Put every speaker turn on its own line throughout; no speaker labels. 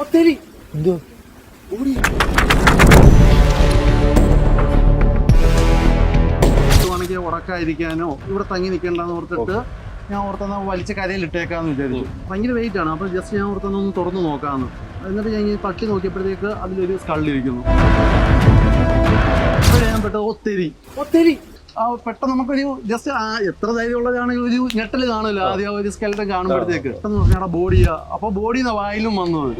ഒത്തിരി എന്തോ ണെങ്കിൽ ഉടക്കാതിരിക്കാനോ ഇവിടെ തങ്ങി നിൽക്കേണ്ടെന്ന് ഓർത്തിട്ട് ഞാൻ ഓർത്തെന്നാ വലിച്ച കരയിൽ ഇട്ടേക്കാന്ന് വിചാരിച്ചു. ഭയങ്കര വെയിറ്റ് ആണ്. അപ്പോൾ ജസ്റ്റ് ഞാൻ ഓർത്തൊന്ന് തുറന്നു നോക്കാമെന്ന്. എന്നിട്ട് ഞാൻ ഇങ്ങനെ തട്ടി നോക്കിയപ്പോഴത്തേക്ക് അതിലൊരു സ്കള്ളിരിക്കുന്നു. അപ്പോഴേ ഞാൻ പെട്ടത് ഒത്തിരി പെട്ടെന്ന് നമുക്കൊരു ജസ്റ്റ് എത്ര ധൈര്യമുള്ളതാണെങ്കിൽ ഒരു ഞെട്ടൽ കാണുമല്ലോ ആദ്യം ഒരു സ്കെൽറ്റൻ കാണുമ്പോഴത്തേക്ക്. പെട്ടെന്ന് പറഞ്ഞാൽ ബോഡിയാ. അപ്പോൾ ബോഡിന്ന് വായിലും വന്നത്.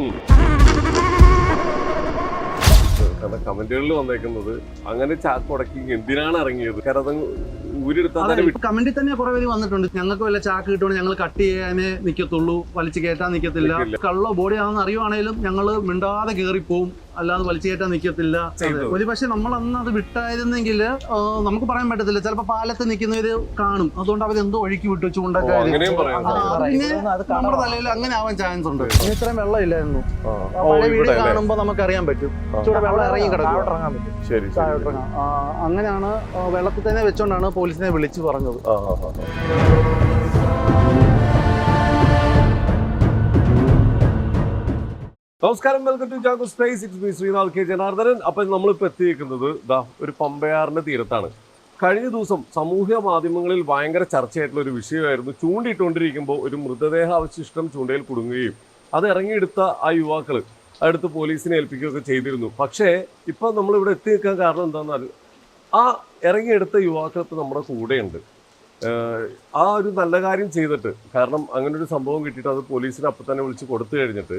കമന്റുകളിൽ വന്നേക്കുന്നത് അങ്ങനെ ചാക്കുടക്കി എന്തിനാണ് ഇറങ്ങിയത്?
കമന്റിൽ തന്നെ കുറെ പേര് വന്നിട്ടുണ്ട്. ഞങ്ങൾക്ക് വല്ല ചാക്ക് കിട്ടുകൊണ്ട് ഞങ്ങൾ കട്ട് ചെയ്യാനേ നിൽക്കത്തുള്ളൂ, വലിച്ചു കയറ്റാൻ നിൽക്കത്തില്ല. കള്ള ബോഡി ആണെന്ന് അറിയുവാണേലും ഞങ്ങൾ മിണ്ടാതെ കയറിപ്പോവും, അല്ലാതെ വലിച്ചു കയറ്റാൻ നിൽക്കത്തില്ല. ഒരു പക്ഷെ നമ്മൾ അന്ന് അത് വിട്ടായിരുന്നെങ്കിൽ നമുക്ക് പറയാൻ പറ്റത്തില്ല. ചിലപ്പോൾ പാലത്ത് നിൽക്കുന്നവര് കാണും, അതുകൊണ്ട് അവരെന്തോ ഒഴുക്കി വിട്ടു ചൂണ്ടൊക്കെ. പിന്നെ നമ്മുടെ തലയിൽ അങ്ങനെ ആവാൻ ചാൻസ് ഉണ്ട്. ഇത്രയും വെള്ളം ഇല്ലായിരുന്നു. പഴയ വീഡിയോ കാണുമ്പോൾ നമുക്ക് അറിയാൻ പറ്റും ചൂടെ വെള്ളം ഇറങ്ങി കിടക്കും. അങ്ങനെയാണ് വെള്ളത്തിൽ തന്നെ വെച്ചോണ്ടാണ് പോലീസിനെ വിളിച്ചു പറഞ്ഞത്.
നമസ്കാരം, welcome to Jago Space. It's me Sreenath K Janardhanan. അപ്പം നമ്മളിപ്പോൾ എത്തിയിരിക്കുന്നത് ഒരു പമ്പയാറിന്റെ തീരത്താണ്. കഴിഞ്ഞ ദിവസം സാമൂഹ്യ മാധ്യമങ്ങളിൽ ഭയങ്കര ചർച്ചയായിട്ടുള്ള ഒരു വിഷയമായിരുന്നു. ചൂണ്ടിട്ടുകൊണ്ടിരിക്കുമ്പോൾ ഒരു മൃതദേഹാവശിഷ്ടം ചൂണ്ടയിൽ കുടുങ്ങുകയും അത് ഇറങ്ങിയെടുത്ത ആ യുവാക്കൾ അടുത്ത് പോലീസിനെ ഏൽപ്പിക്കുകയൊക്കെ ചെയ്തിരുന്നു. പക്ഷേ ഇപ്പം നമ്മളിവിടെ എത്തി നിൽക്കാൻ കാരണം എന്താണെന്നാൽ ആ ഇറങ്ങിയെടുത്ത യുവാക്കൾ ഇപ്പം നമ്മുടെ കൂടെയുണ്ട്. ആ ഒരു നല്ല കാര്യം ചെയ്തിട്ട്, കാരണം അങ്ങനെ ഒരു സംഭവം കിട്ടിയിട്ട് അത് പോലീസിനെ അപ്പം തന്നെ വിളിച്ച് കൊടുത്തു കഴിഞ്ഞിട്ട്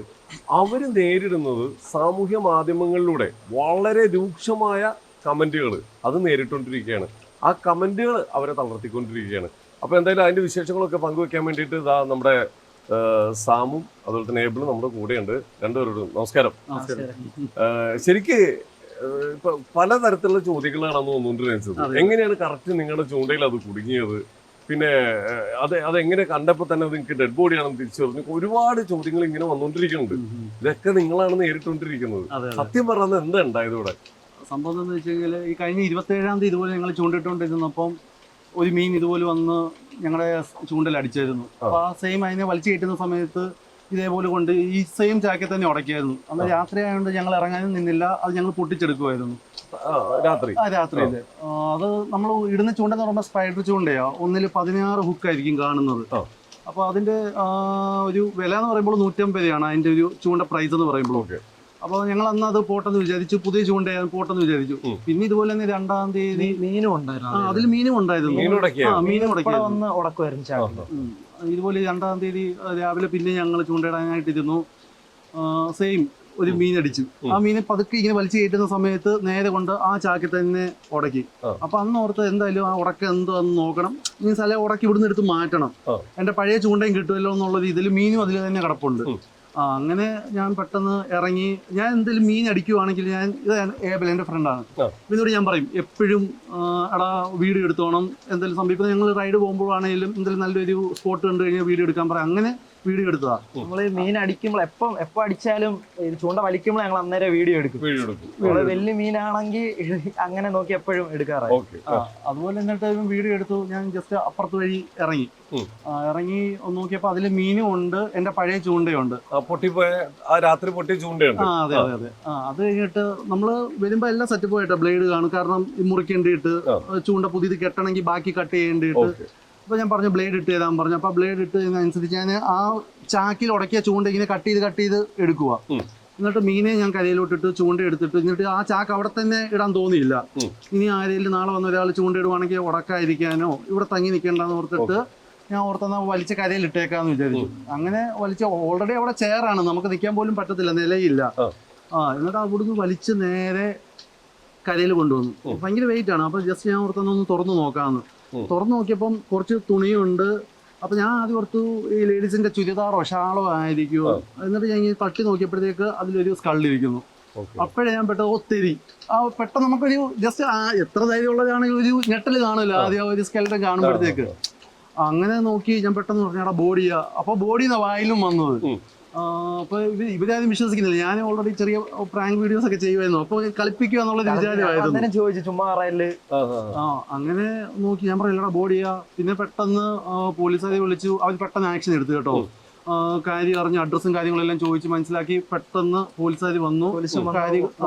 അവർ നേരിടുന്നത് സാമൂഹ്യ മാധ്യമങ്ങളിലൂടെ വളരെ രൂക്ഷമായ കമൻറ്റുകൾ അത് നേരിട്ടുകൊണ്ടിരിക്കുകയാണ്. ആ കമൻറ്റുകൾ അവരെ തളർത്തിക്കൊണ്ടിരിക്കുകയാണ്. അപ്പോൾ എന്തായാലും അതിൻ്റെ വിശേഷങ്ങളൊക്കെ പങ്കുവെക്കാൻ വേണ്ടിയിട്ട് നമ്മുടെ സാമും അതുപോലെ തന്നെ ഏബിളും നമ്മുടെ കൂടെയുണ്ട്. രണ്ടുപേരോടും നമസ്കാരം. ശരിക്ക് ഇപ്പൊ പലതരത്തിലുള്ള ചോദ്യങ്ങളാണെന്ന് തോന്നുന്നുണ്ട്. എങ്ങനെയാണ് കറക്റ്റ് നിങ്ങളുടെ ചൂണ്ടയിൽ അത് കുടുങ്ങിയത്? പിന്നെ അതെങ്ങനെ കണ്ടപ്പോൾ തന്നെ നിങ്ങൾക്ക് ഡെഡ് ബോഡിയാണെന്ന് തിരിച്ചറിഞ്ഞു? ഒരുപാട് ചോദ്യങ്ങൾ ഇങ്ങനെ വന്നുകൊണ്ടിരിക്കുന്നുണ്ട്. ഇതൊക്കെ നിങ്ങളാണ് നേരിട്ടുകൊണ്ടിരിക്കുന്നത്. സത്യം പറഞ്ഞത് എന്താ ഉണ്ടായത് ഇവിടെ?
സംഭവം എന്ന് വെച്ച് കഴിഞ്ഞാൽ ഈ കഴിഞ്ഞ 27-ാം തീയതി ഇതുപോലെ ഞങ്ങൾ ചൂണ്ടിട്ടുകൊണ്ടിരുന്നപ്പം ഒരു മീൻ ഇതുപോലെ വന്ന് ഞങ്ങളുടെ ചൂണ്ടൽ അടിച്ചായിരുന്നു. അപ്പോൾ ആ സെയിം അതിനെ വലിച്ചു കയറ്റുന്ന സമയത്ത് ഇതേപോലെ കൊണ്ട് ഈ സെയിം ചാക്കിൽ തന്നെ ഉടക്കിയായിരുന്നു. അന്ന് രാത്രി ആയതുകൊണ്ട് ഞങ്ങൾ ഇറങ്ങാനും നിന്നില്ല, അത് ഞങ്ങൾ പൊട്ടിച്ചെടുക്കുമായിരുന്നു രാത്രിയിൽ. അത് നമ്മൾ ഇടുന്ന ചൂണ്ടെന്ന് പറയുമ്പോൾ സ്പൈഡർ ചൂണ്ടയാ. ഒന്നിൽ 16 ഹുക്കായിരിക്കും കാണുന്നത്. അപ്പോൾ അതിൻ്റെ ഒരു വില എന്ന് പറയുമ്പോൾ 150 രൂപയാണ് അതിൻ്റെ ഒരു ചൂണ്ട പ്രൈസ് എന്ന് പറയുമ്പോൾ. അപ്പോൾ ഞങ്ങൾ അന്ന് അത് പോട്ടെന്ന് വിചാരിച്ചു, പുതിയ ചൂണ്ടയാണ് പോട്ടെന്ന് വിചാരിച്ചു. പിന്നെ ഇതുപോലെ തന്നെ 2-ാം തീയതി മീനും ഉണ്ടായിരുന്നു. അതിൽ മീനും ഉണ്ടായിരുന്നു. മീനും ഉടക്കുമായിരുന്നു. ഇതുപോലെ 2-ാം തീയതി രാവിലെ പിന്നെ ഞങ്ങൾ ചൂണ്ടയിടാനായിട്ടിരുന്നു. സെയിം ഒരു മീനടിച്ചു. ആ മീനെ പതുക്കെ ഇങ്ങനെ വലിച്ചു കയറ്റുന്ന സമയത്ത് നേരെ കൊണ്ട് ആ ചാക്കിൽ തന്നെ ഉടക്കി. അപ്പൊ അന്ന് ഓർത്ത് എന്തായാലും ആ ഉടക്ക എന്താന്ന് നോക്കണം, മീൻസ് അല്ലെ ഉടക്കി ഇവിടുന്ന് എടുത്ത് മാറ്റണം, എന്റെ പഴയ ചൂണ്ടയും കിട്ടുമല്ലോ എന്നുള്ള രീതിയിൽ മീനും അതിൽ തന്നെ കിടപ്പുണ്ട്. അങ്ങനെ ഞാൻ പെട്ടെന്ന് ഇറങ്ങി. ഞാൻ എന്തെങ്കിലും മീൻ അടിക്കുവാണെങ്കിൽ ഞാൻ ഇത് ഏബൽ എൻ്റെ ഫ്രണ്ടാണ്, ഇതിനോട് ഞാൻ പറയും എപ്പോഴും എടാ വീഡിയോ എടുത്തോണം. എന്തെങ്കിലും സമീപം ഞങ്ങൾ റൈഡ് പോകുമ്പോഴാണെങ്കിലും എന്തെങ്കിലും നല്ലൊരു സ്പോട്ട് കണ്ടു കഴിഞ്ഞാൽ വീഡിയോ എടുക്കാൻ പറയാം. അങ്ങനെ വീഡിയോ എടുത്തതാ.
നമ്മള് മീൻ അടിക്കുമ്പോൾ എപ്പോ അടിച്ചാലും ചൂണ്ട വലിക്കുമ്പോൾ ഞങ്ങൾ അന്നേരം വീഡിയോ എടുക്കും. വലിയ മീനാണെങ്കിൽ അങ്ങനെ നോക്കി എപ്പോഴും എടുക്കാറാണ്.
അതുപോലെ എന്നിട്ട് വീഡിയോ എടുത്തു. ഞാൻ ജസ്റ്റ് അപ്പുറത്ത് വഴി ഇറങ്ങി നോക്കിയപ്പോ അതിൽ മീനും ഉണ്ട്, എന്റെ പഴയ ചൂണ്ടയുണ്ട്.
രാത്രി പൊട്ടിയ ചൂണ്ടയുണ്ട്.
അതെ. അത് കഴിഞ്ഞിട്ട് നമ്മള് വരുമ്പോ എല്ലാം സെറ്റപ്പ് ആയിട്ട് ബ്ലേഡ് കാണും. കാരണം മുറിക്കേണ്ടിയിട്ട് ചൂണ്ട പുതിയത് കെട്ടണമെങ്കിൽ ബാക്കി കട്ട് ചെയ്യേണ്ടിയിട്ട്. അപ്പോൾ ഞാൻ പറഞ്ഞു ബ്ലേഡ് ഇട്ട് തരാൻ പറഞ്ഞു. അപ്പോൾ ബ്ലേഡ് ഇട്ടതിനനുസരിച്ച് ഞാൻ ആ ചാക്കിൽ ഉടക്കിയ ചൂണ്ട ഇങ്ങനെ കട്ട് ചെയ്ത് എടുക്കുക. എന്നിട്ട് മീനെ ഞാൻ കരയിലോട്ടിട്ട് ചൂണ്ട എടുത്തിട്ട്, എന്നിട്ട് ആ ചാക്ക് അവിടെ തന്നെ ഇടാൻ തോന്നിയില്ല. ഇനി ആരെങ്കിലും നാളെ വന്ന ഒരാൾ ചൂണ്ട ഇടുവാണെങ്കിൽ ഉടക്കാതിരിക്കാനോ ഇവിടെ തങ്ങി നിൽക്കേണ്ടെന്ന് ഓർത്തിട്ട് ഞാൻ ഓർത്തെന്നാ വലിച്ച കരയിൽ ഇട്ടേക്കാന്ന് വിചാരിച്ചു. അങ്ങനെ ഓൾറെഡി അവിടെ ചെയറാണ്, നമുക്ക് നിൽക്കാൻ പോലും പറ്റത്തില്ല, നിലയില്ല. എന്നിട്ട് അവിടുന്ന് വലിച്ച് നേരെ കരയിൽ കൊണ്ടുവന്നു. ഭയങ്കര വെയിറ്റ് ആണ്. അപ്പോൾ ജസ്റ്റ് ഞാൻ ഓർത്തൊന്ന് തുറന്നു നോക്കാമെന്ന്. തുറന്നു നോക്കിയപ്പം കുറച്ച് തുണിയുണ്ട്. അപ്പം ഞാൻ ആദ്യം ഓർത്തു ഈ ലേഡീസിന്റെ ചുരിദാറോ ഷാളോ ആയിരിക്കുമോ. എന്നിട്ട് ഞാൻ ഇങ്ങനെ തട്ടി നോക്കിയപ്പോഴത്തേക്ക് അതിലൊരു സ്കള്ളിരിക്കുന്നു. അപ്പോഴേ ഞാൻ പെട്ടെന്ന് ഒത്തിരി പെട്ടെന്ന് നമുക്കൊരു ജസ്റ്റ് എത്ര ധൈര്യമുള്ളതാണെങ്കിൽ ഒരു ഞെട്ടൽ കാണുമല്ലോ ആദ്യം ഒരു സ്കെൽറ്റൻ കാണുമ്പോഴത്തേക്ക്. അങ്ങനെ നോക്കി ഞാൻ പെട്ടെന്ന് പറഞ്ഞാടാ ബോഡിയാ. അപ്പോൾ ബോഡിന്ന് വായിലും വന്നത്. അപ്പോൾ ഇവരാരും വിശ്വസിക്കുന്നില്ല. ഞാൻ ഓൾറെഡി ചെറിയ പ്രാങ്ക് വീഡിയോസ് ഒക്കെ ചെയ്യുമായിരുന്നു. അപ്പോൾ കളിപ്പിക്കുക എന്നുള്ളൊരു വിചാരമായിരുന്നു. അങ്ങനെ നോക്കി ഞാൻ പറയില്ലടാ ബോഡിയാ. പിന്നെ പെട്ടെന്ന് പോലീസുകാരെ വിളിച്ചു. അവർ പെട്ടെന്ന് ആക്ഷൻ എടുത്തു കേട്ടോ. കാര്യം അറിഞ്ഞ് അഡ്രസ്സും കാര്യങ്ങളെല്ലാം ചോദിച്ച് മനസ്സിലാക്കി പെട്ടെന്ന് പോലീസുകാർ വന്നു.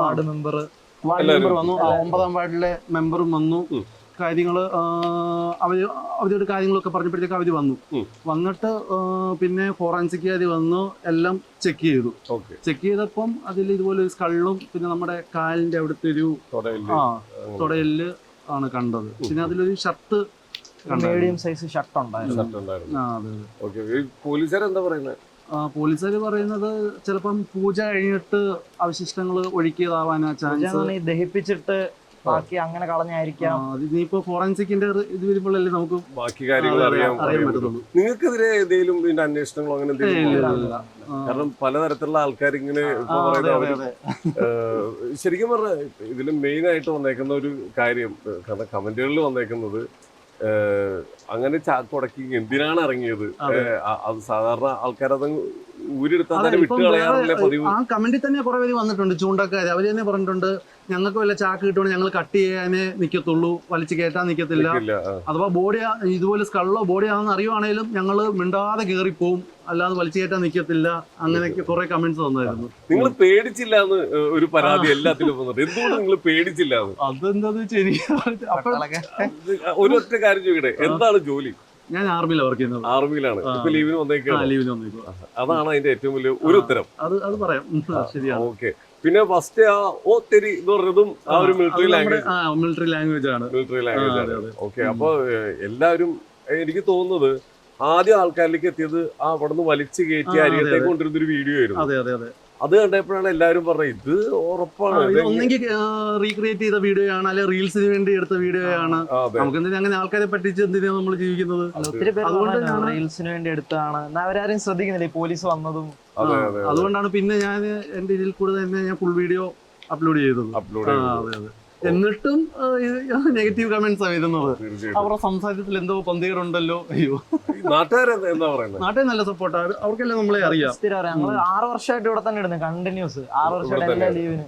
വാർഡ് മെമ്പർ
വന്നു, 9ാം വാർഡിലെ മെമ്പറും വന്നു. കാര്യങ്ങള് അവരോട് കാര്യങ്ങളൊക്കെ പറഞ്ഞപ്പോഴത്തേക്ക് അവര് വന്നു. വന്നിട്ട് പിന്നെ ഫോറൻസിക്കുകാർ വന്നു എല്ലാം ചെക്ക് ചെയ്തു. ചെക്ക് ചെയ്തപ്പം അതിൽ ഇതുപോലെ ഒരു സ്കള്ളും പിന്നെ നമ്മുടെ കാലിന്റെ അവിടുത്തെ ഒരു തുടയല് ആണ് കണ്ടത്. പിന്നെ അതിലൊരു ഷർട്ട്,
മീഡിയം സൈസ് ഷർട്ട് ഉണ്ടായിരുന്നു.
പോലീസുകാർ പറയുന്നത് ചിലപ്പം പൂജ കഴിഞ്ഞിട്ട് അവശിഷ്ടങ്ങൾ ഒഴുക്കിയതാവാനാ ചാൻസ്.
ദഹിപ്പിച്ചിട്ട് ബാക്കി അങ്ങനെ കളഞ്ഞായിരിക്കാം.
ഇനിയിപ്പോ ഫോറൻസിക്കിന്റെ ഇത് വരുമ്പോഴല്ലേ നമുക്ക്
ബാക്കി കാര്യങ്ങൾ അറിയാൻ പറ്റുള്ളൂ. നിങ്ങൾക്കെതിരെ എന്തെങ്കിലും ഇതിന്റെ അന്വേഷണങ്ങളോ അങ്ങനെ എന്തെങ്കിലും? കാരണം പലതരത്തിലുള്ള ആൾക്കാർ ഇങ്ങനെ ശരിക്കും പറഞ്ഞാൽ ഇതിൽ മെയിൻ ആയിട്ട് വന്നേക്കുന്ന ഒരു കാര്യം, കാരണം കമന്റുകളിൽ വന്നേക്കുന്നത് അങ്ങനെ ചാക്കുടക്കി എന്തിനാണ് ഇറങ്ങിയത്, അത് സാധാരണ ആൾക്കാരത് ഊരെടുത്താൽ തന്നെ വിട്ട് കളയാറില്ല പതിവ്.
ആ കമന്റിൽ തന്നെ കുറെ പേര് വന്നിട്ടുണ്ട്, ചൂണ്ടക്കാര്. അവര് തന്നെ പറഞ്ഞിട്ടുണ്ട് ഞങ്ങൾക്ക് വല്ല ചാക്ക് കിട്ടുകൊണ്ട് ഞങ്ങൾ കട്ട് ചെയ്യാനേ നിക്കത്തുള്ളൂ, വലിച്ചു കയറ്റാൻ നിക്കത്തില്ല. അഥവാ ബോഡി ഇതുപോലെ സ്കള്ളോ ബോഡി ആണെന്ന് അറിയുവാണേലും ഞങ്ങള് മിണ്ടാതെ കേറിപ്പോവും, അല്ലാതെ വലിച്ചു കയറ്റാൻ നിക്കത്തില്ല. അങ്ങനെയൊക്കെ കുറെ കമന്റ്സ് വന്നായിരുന്നു.
നിങ്ങൾ പേടിച്ചില്ല എന്ന് ഒരു പരാതി എല്ലാത്തിലും വന്നിട്ട്, എന്തുകൊണ്ട് നിങ്ങൾ പേടിച്ചില്ല?
അതെന്താന്ന് വെച്ചാൽ
ഒരു ഒറ്റ കാര്യം ചോദിക്കട്ടെ, എന്താണ് ജോലി?
ഞാൻ ആർമിയിലാണ് വർക്ക് ചെയ്യുന്നത്.
ആർമിയിലാണ്. ഇപ്പൊ ലീവിന് വന്നേക്കാണ്. അതാണ് അതിന്റെ ഏറ്റവും വലിയ ഒരു ഉത്തരം.
അത് പറയാം, ശരിയാണ്.
ഓക്കെ. പിന്നെ ഫസ്റ്റ് തെരി എന്ന് പറഞ്ഞതും ആ ഒരു മിലിറ്ററി
ലാംഗ്വേജ് ആണ്.
ഓക്കെ. അപ്പൊ എല്ലാവരും എനിക്ക് തോന്നുന്നത് ആദ്യം ആൾക്കാരിലേക്ക് എത്തിയത് അവിടെ നിന്ന് വലിച്ചു കയറ്റി അരികത്തേക്ക് കൊണ്ടിരുന്ന ഒരു വീഡിയോ ആയിരുന്നു. അത് കണ്ടപ്പോഴാണ് എല്ലാവരും പറഞ്ഞത് ഇത് ഉറപ്പാണ്,
ഒന്നെങ്കിൽ റീക്രിയേറ്റ് ചെയ്ത വീഡിയോ ആണ്, അല്ലെ റീൽസിന് വേണ്ടി എടുത്ത വീഡിയോ ആണ്. നമുക്ക് എന്തിനാ അങ്ങനെ ആൾക്കാരെ പറ്റിച്ച് എന്തിനാ നമ്മൾ ജീവിക്കുന്നത്?
ഒത്തിരി പേര് റീൽസിന് വേണ്ടി എടുത്താണ്, അവരാരും ശ്രദ്ധിക്കുന്നില്ല പോലീസ് വന്നതും.
അതുകൊണ്ടാണ് പിന്നെ ഞാൻ എന്റെ ഇതിൽ കൂടെ തന്നെ ഞാൻ ഫുൾ വീഡിയോ അപ്ലോഡ് ചെയ്തത്. എന്നിട്ടും നെഗറ്റീവ് കമന്റ്സ് ആണ് വരുന്നത്. അവരുടെ സംസാരത്തിൽ എന്തോ പന്തികളുണ്ടല്ലോ. അയ്യോ, നാട്ടുകാർ നല്ല സപ്പോർട്ടാണ്, അവർക്കെല്ലാം നമ്മളെ അറിയാം.
ഞങ്ങൾ 6 വർഷമായിട്ട് ഇവിടെ തന്നെ ഇടുന്നത്, കണ്ടിന്യൂസ് 6 വർഷമായിട്ട് ലീവിന്.